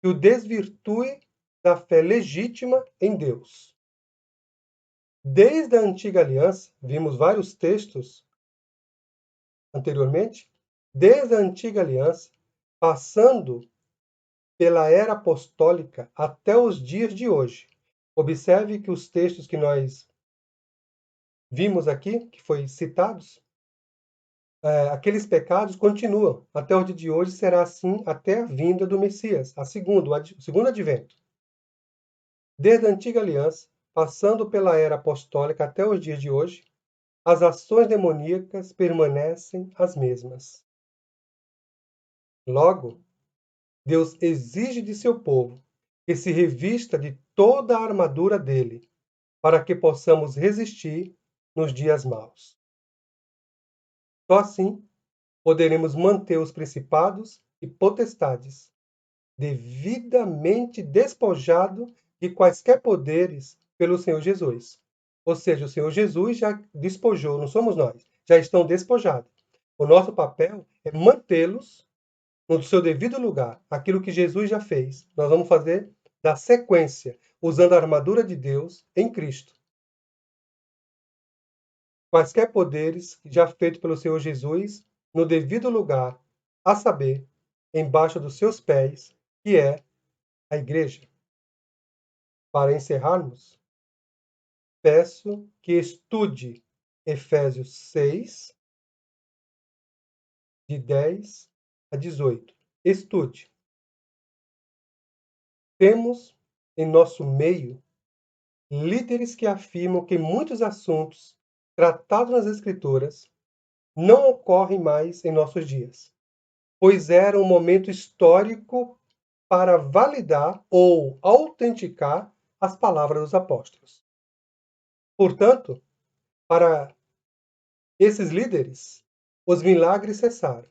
que o desvirtue da fé legítima em Deus. Desde a antiga aliança, vimos vários textos anteriormente, desde a antiga aliança, passando pela era apostólica até os dias de hoje. Observe que os textos que nós vimos aqui, que foi citados, aqueles pecados continuam. Até o dia de hoje será assim até a vinda do Messias, o segundo advento. Desde a antiga aliança, passando pela era apostólica até os dias de hoje, as ações demoníacas permanecem as mesmas. Logo, Deus exige de seu povo que se revista de toda a armadura dele, para que possamos resistir nos dias maus. Só assim poderemos manter os principados e potestades devidamente despojados de quaisquer poderes pelo Senhor Jesus. Ou seja, o Senhor Jesus já despojou, não somos nós, já estão despojados. O nosso papel é mantê-los no seu devido lugar, aquilo que Jesus já fez. Nós vamos fazer da sequência, usando a armadura de Deus em Cristo. Quaisquer poderes já feitos pelo Senhor Jesus no devido lugar, a saber, embaixo dos seus pés, que é a igreja. Para encerrarmos, peço que estude Efésios 6, de 10 a 18. Estude. Temos em nosso meio líderes que afirmam que muitos assuntos tratados nas Escrituras não ocorrem mais em nossos dias, pois era um momento histórico para validar ou autenticar as palavras dos apóstolos. Portanto, para esses líderes, os milagres cessaram.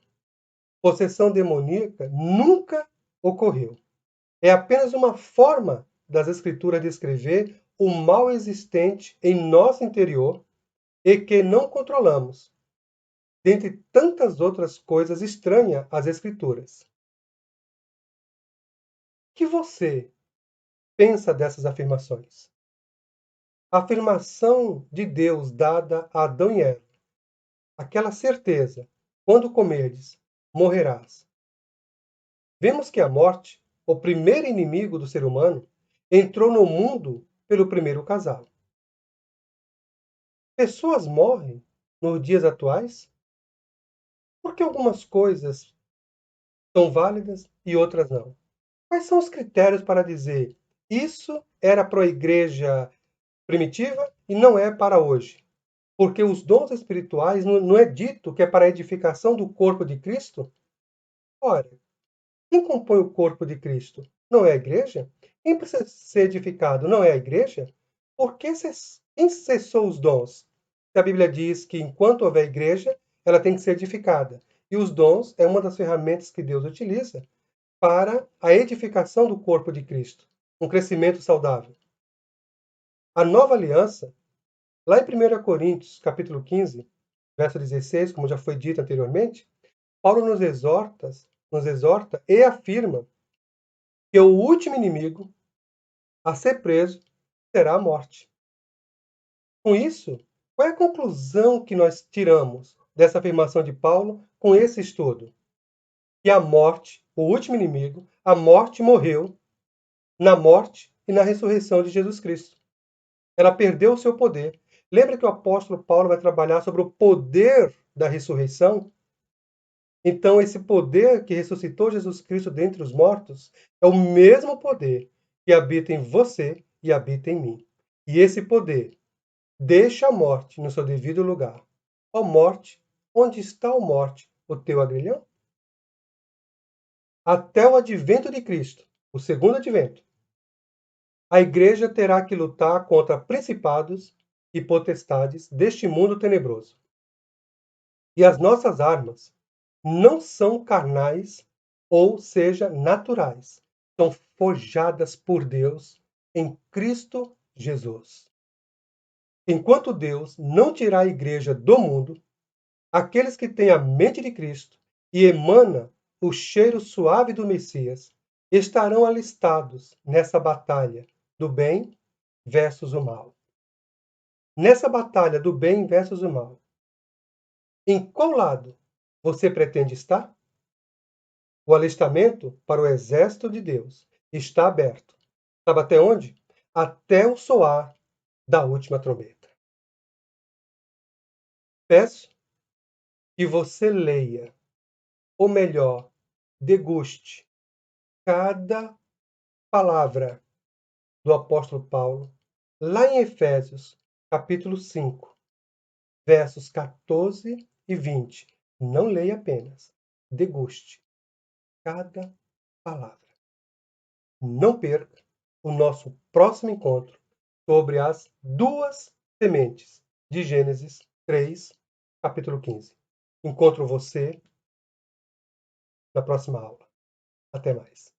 Possessão demoníaca nunca ocorreu. É apenas uma forma das Escrituras descrever o mal existente em nosso interior e que não controlamos, dentre tantas outras coisas estranhas às Escrituras. O que você pensa dessas afirmações? A afirmação de Deus dada a Adão e Eva, aquela certeza, quando comerdes, morrerás. Vemos que a morte, o primeiro inimigo do ser humano, entrou no mundo pelo primeiro casal. Pessoas morrem nos dias atuais porque algumas coisas são válidas e outras não. Quais são os critérios para dizer isso era para a igreja primitiva e não é para hoje? Porque os dons espirituais não é dito que é para a edificação do corpo de Cristo? Ora, quem compõe o corpo de Cristo? Não é a igreja? Quem precisa ser edificado não é a igreja? Por que quem cessou os dons? Se a Bíblia diz que enquanto houver igreja, ela tem que ser edificada. E os dons é uma das ferramentas que Deus utiliza para a edificação do corpo de Cristo, um crescimento saudável. A nova aliança, lá em 1 Coríntios, capítulo 15, verso 16, como já foi dito anteriormente, Paulo nos exorta e afirma que o último inimigo a ser preso será a morte. Com isso, qual é a conclusão que nós tiramos dessa afirmação de Paulo com esse estudo? Que a morte, o último inimigo, a morte morreu na morte e na ressurreição de Jesus Cristo. Ela perdeu o seu poder. Lembra que o apóstolo Paulo vai trabalhar sobre o poder da ressurreição? Então, esse poder que ressuscitou Jesus Cristo dentre os mortos é o mesmo poder que habita em você e habita em mim. E esse poder deixa a morte no seu devido lugar. Ó morte, onde está, ó morte, o teu agrilhão? Até o advento de Cristo, o segundo advento, a igreja terá que lutar contra principados e potestades deste mundo tenebroso. E as nossas armas não são carnais, ou seja, naturais. São forjadas por Deus em Cristo Jesus. Enquanto Deus não tirar a igreja do mundo, aqueles que têm a mente de Cristo e emana o cheiro suave do Messias estarão alistados nessa batalha do bem versus o mal. Nessa batalha do bem versus o mal, em qual lado você pretende estar? O alistamento para o exército de Deus está aberto. Sabe até onde? Até o soar da última trombeta. Peço que você leia, ou melhor, deguste cada palavra do apóstolo Paulo lá em Efésios, capítulo 5, versos 14 e 20. Não leia apenas, deguste cada palavra. Não perca o nosso próximo encontro sobre as duas sementes de Gênesis 3, capítulo 15. Encontro você na próxima aula. Até mais.